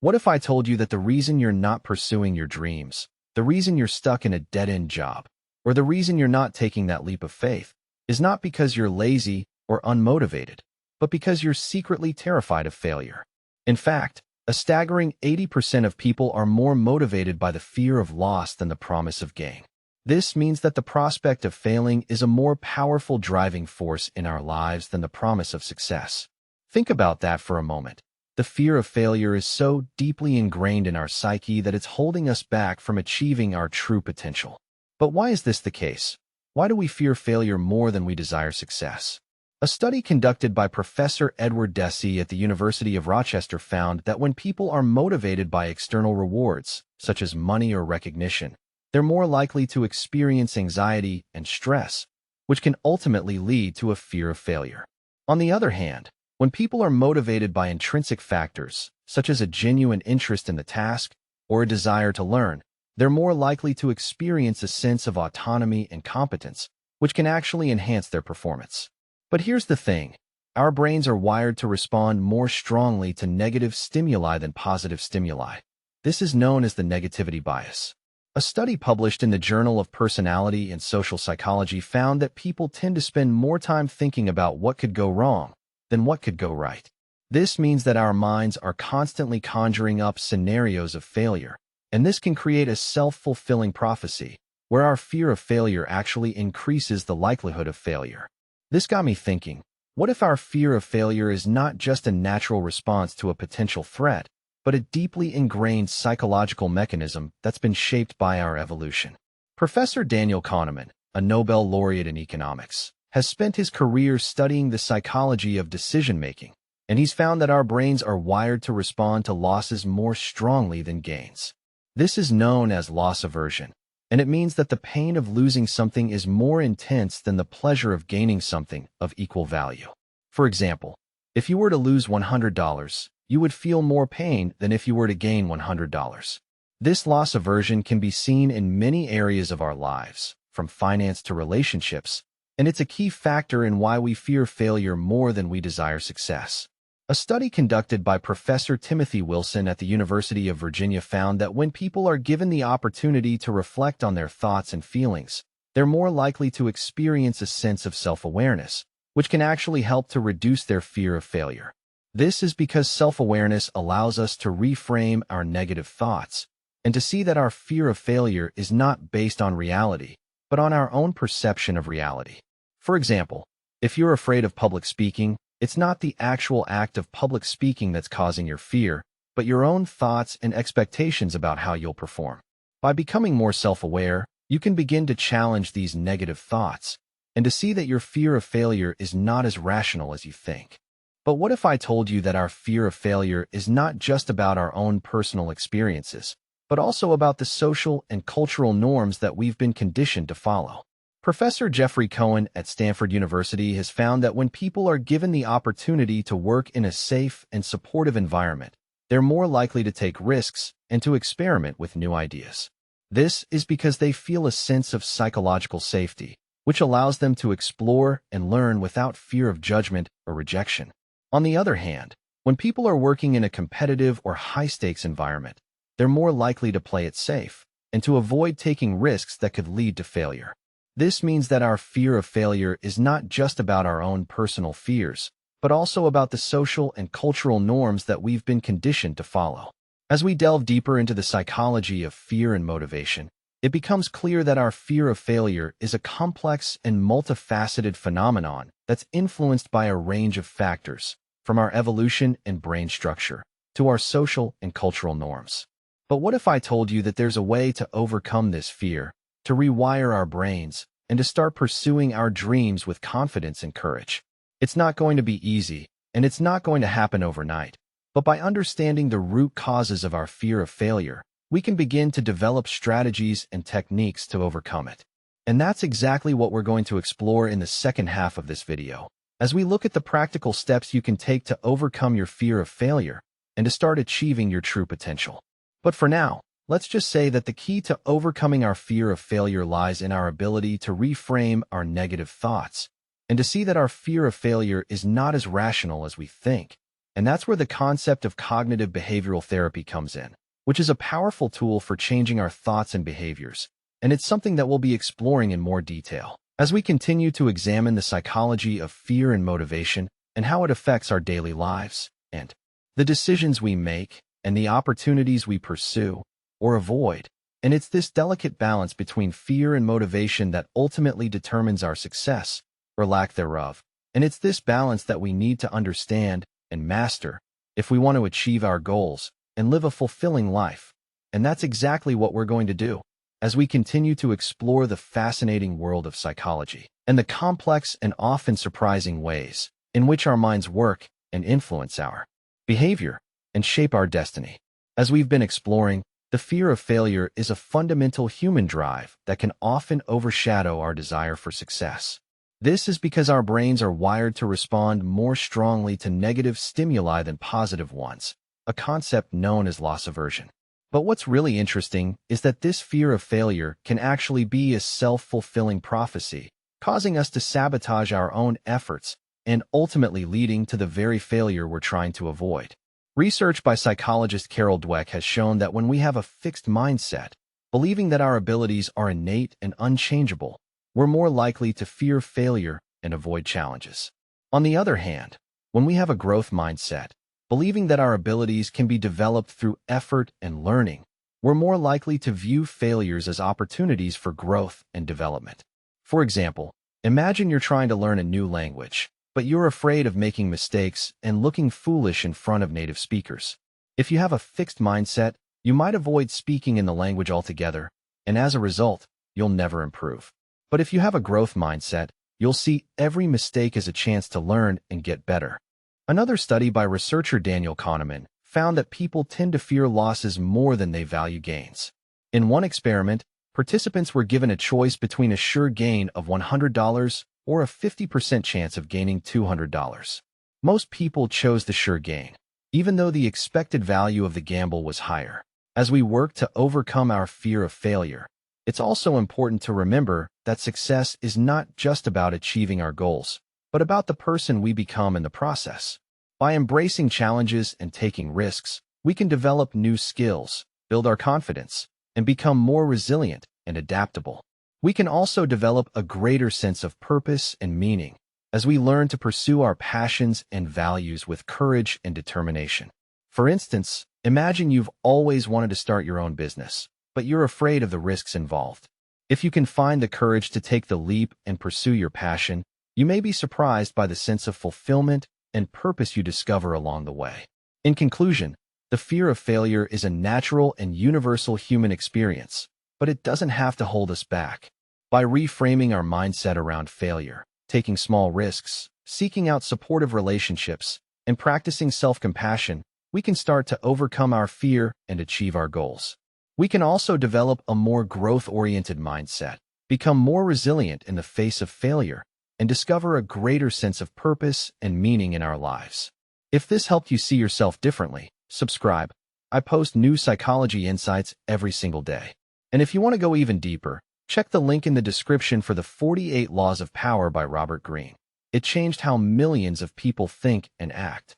What if I told you that the reason you're not pursuing your dreams, the reason you're stuck in a dead-end job, or the reason you're not taking that leap of faith is not because you're lazy or unmotivated, but because you're secretly terrified of failure? In fact, a staggering 80% of people are more motivated by the fear of loss than the promise of gain. This means that the prospect of failing is a more powerful driving force in our lives than the promise of success. Think about that for a moment. The fear of failure is so deeply ingrained in our psyche that it's holding us back from achieving our true potential. But why is this the case? Why do we fear failure more than we desire success? A study conducted by Professor Edward Deci at the University of Rochester found that when people are motivated by external rewards, such as money or recognition, they're more likely to experience anxiety and stress, which can ultimately lead to a fear of failure. On the other hand, when people are motivated by intrinsic factors, such as a genuine interest in the task or a desire to learn, they're more likely to experience a sense of autonomy and competence, which can actually enhance their performance. But here's the thing. Our brains are wired to respond more strongly to negative stimuli than positive stimuli. This is known as the negativity bias. A study published in the Journal of Personality and Social Psychology found that people tend to spend more time thinking about what could go wrong than what could go right. This means that our minds are constantly conjuring up scenarios of failure, and this can create a self-fulfilling prophecy, where our fear of failure actually increases the likelihood of failure. This got me thinking, what if our fear of failure is not just a natural response to a potential threat, but a deeply ingrained psychological mechanism that's been shaped by our evolution? Professor Daniel Kahneman, a Nobel laureate in economics, has spent his career studying the psychology of decision-making, and he's found that our brains are wired to respond to losses more strongly than gains. This is known as loss aversion, and it means that the pain of losing something is more intense than the pleasure of gaining something of equal value. For example, if you were to lose $100, you would feel more pain than if you were to gain $100. This loss aversion can be seen in many areas of our lives, from finance to relationships, and it's a key factor in why we fear failure more than we desire success. A study conducted by Professor Timothy Wilson at the University of Virginia found that when people are given the opportunity to reflect on their thoughts and feelings, they're more likely to experience a sense of self-awareness, which can actually help to reduce their fear of failure. This is because self-awareness allows us to reframe our negative thoughts and to see that our fear of failure is not based on reality, but on our own perception of reality. For example, if you're afraid of public speaking, it's not the actual act of public speaking that's causing your fear, but your own thoughts and expectations about how you'll perform. By becoming more self-aware, you can begin to challenge these negative thoughts and to see that your fear of failure is not as rational as you think. But what if I told you that our fear of failure is not just about our own personal experiences, but also about the social and cultural norms that we've been conditioned to follow? Professor Jeffrey Cohen at Stanford University has found that when people are given the opportunity to work in a safe and supportive environment, they're more likely to take risks and to experiment with new ideas. This is because they feel a sense of psychological safety, which allows them to explore and learn without fear of judgment or rejection. On the other hand, when people are working in a competitive or high-stakes environment, they're more likely to play it safe and to avoid taking risks that could lead to failure. This means that our fear of failure is not just about our own personal fears, but also about the social and cultural norms that we've been conditioned to follow. As we delve deeper into the psychology of fear and motivation, it becomes clear that our fear of failure is a complex and multifaceted phenomenon that's influenced by a range of factors, from our evolution and brain structure to our social and cultural norms. But what if I told you that there's a way to overcome this fear, to rewire our brains, and to start pursuing our dreams with confidence and courage? It's not going to be easy, and it's not going to happen overnight. But by understanding the root causes of our fear of failure, we can begin to develop strategies and techniques to overcome it. And that's exactly what we're going to explore in the second half of this video, as we look at the practical steps you can take to overcome your fear of failure and to start achieving your true potential. But for now, let's just say that the key to overcoming our fear of failure lies in our ability to reframe our negative thoughts and to see that our fear of failure is not as rational as we think, And that's where the concept of cognitive behavioral therapy comes in, which is a powerful tool for changing our thoughts and behaviors. And it's something that we'll be exploring in more detail as we continue to examine the psychology of fear and motivation and how it affects our daily lives and the decisions we make and the opportunities we pursue or avoid. And it's this delicate balance between fear and motivation that ultimately determines our success or lack thereof. And it's this balance that we need to understand and master if we want to achieve our goals and live a fulfilling life. And that's exactly what we're going to do as we continue to explore the fascinating world of psychology and the complex and often surprising ways in which our minds work and influence our behavior and shape our destiny. As we've been exploring, the fear of failure is a fundamental human drive that can often overshadow our desire for success. This is because our brains are wired to respond more strongly to negative stimuli than positive ones, a concept known as loss aversion. But what's really interesting is that this fear of failure can actually be a self-fulfilling prophecy, causing us to sabotage our own efforts and ultimately leading to the very failure we're trying to avoid. Research by psychologist Carol Dweck has shown that when we have a fixed mindset, believing that our abilities are innate and unchangeable, we're more likely to fear failure and avoid challenges. On the other hand, when we have a growth mindset, believing that our abilities can be developed through effort and learning, we're more likely to view failures as opportunities for growth and development. For example, imagine you're trying to learn a new language, but you're afraid of making mistakes and looking foolish in front of native speakers. If you have a fixed mindset, you might avoid speaking in the language altogether, and as a result, you'll never improve. But if you have a growth mindset, you'll see every mistake as a chance to learn and get better. Another study by researcher Daniel Kahneman found that people tend to fear losses more than they value gains. In one experiment, participants were given a choice between a sure gain of $100 or a 50% chance of gaining $200. Most people chose the sure gain, even though the expected value of the gamble was higher. As we work to overcome our fear of failure, it's also important to remember that success is not just about achieving our goals, but about the person we become in the process. By embracing challenges and taking risks, we can develop new skills, build our confidence, and become more resilient and adaptable. We can also develop a greater sense of purpose and meaning as we learn to pursue our passions and values with courage and determination. For instance, imagine you've always wanted to start your own business, but you're afraid of the risks involved. If you can find the courage to take the leap and pursue your passion, you may be surprised by the sense of fulfillment and purpose you discover along the way. In conclusion, the fear of failure is a natural and universal human experience, but it doesn't have to hold us back. By reframing our mindset around failure, taking small risks, seeking out supportive relationships, and practicing self-compassion, we can start to overcome our fear and achieve our goals. We can also develop a more growth-oriented mindset, become more resilient in the face of failure, and discover a greater sense of purpose and meaning in our lives. If this helped you see yourself differently, subscribe. I post new psychology insights every single day. And if you want to go even deeper, check the link in the description for the 48 Laws of Power by Robert Greene. It changed how millions of people think and act.